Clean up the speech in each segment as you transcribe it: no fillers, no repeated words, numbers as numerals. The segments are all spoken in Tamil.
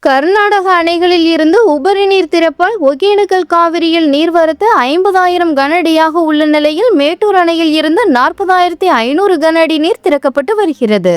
கர்நாடக அணைகளில் இருந்து உபரி நீர் திறப்பால் ஒகேனக்கல் காவிரியில் நீர்வரத்து 50,000 கனஅடியாக உள்ள நிலையில் மேட்டூர் அணையில் இருந்து 40,500 கனஅடி நீர் திறக்கப்பட்டு வருகிறது.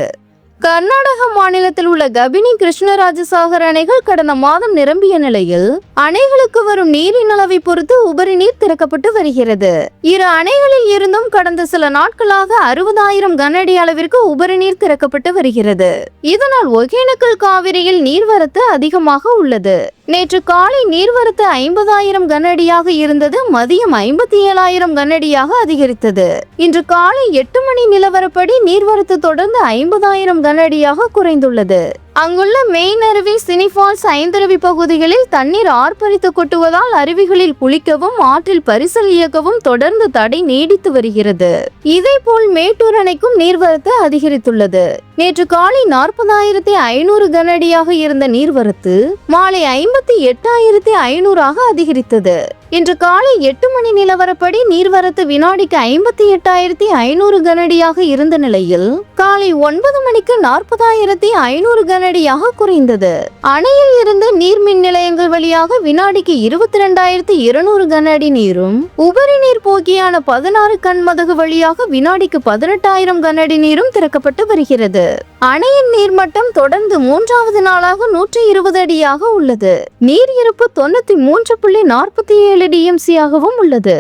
கர்நாடக மாநிலத்தில் உள்ள கபினி, கிருஷ்ணராஜசாகர் அணைகள் கடந்த மாதம் நிரம்பிய நிலையில் அணைகளுக்கு வரும் நீரின் அளவை பொறுத்து உபரி நீர் திறக்கப்பட்டு வருகிறது. இரு அணைகளில் இருந்தும் கடந்த சில நாட்களாக 60,000 கனஅடி அளவிற்கு உபரி நீர் திறக்கப்பட்டு வருகிறது. இதனால் ஒகேனக்கல் காவிரியில் நீர்வரத்து அதிகமாக உள்ளது. நேற்று காலை நீர்வரத்து 50,000 கனஅடியாக இருந்தது. மதியம் 57,000 கனஅடியாக அதிகரித்தது. இன்று காலை 8 மணி நிலவரப்படி நீர்வரத்து தொடர்ந்து 50,000 கனஅடியாக குறைந்துள்ளது. அங்குள்ள மெயின் அருவி, சினிஃபால்ஸ், ஐந்தருவி பகுதிகளில் தண்ணீர் ஆர்ப்பரித்து கொட்டுவதால் அருவிகளில் குளிக்கவும் ஆற்றில் பரிசல் இயக்கவும் தொடர்ந்து தடை நீடித்து வருகிறது. இதேபோல் மேட்டூர் அணைக்கும் நீர்வரத்து அதிகரித்துள்ளது. நேற்று காலை 40,500 கனஅடியாக இருந்த நீர்வரத்து மாலை 58,500 அதிகரித்தது. இன்று காலை 8 மணி நிலவரப்படி நீர்வரத்து வினாடிக்கு 58,500 கனஅடியாக இருந்த நிலையில் காலை 9 மணிக்கு 40,500 கனஅடியாக குறைந்தது. அணையில் இருந்து நீர்மின் நிலையங்கள் வழியாக வினாடிக்கு 22,200 கனஅடி நீரும், உபரி நீர் போக்கியான 16 கன்மதகு வழியாக வினாடிக்கு 18,000 கனஅடி நீரும் திறக்கப்பட்டு வருகிறது. அணையின் நீர்மட்டம் தொடர்ந்து 3வது நாளாக 120 அடியாக உள்ளது. நீர் இருப்பு 93.47 டிஎம்சி ஆகவும் உள்ளது.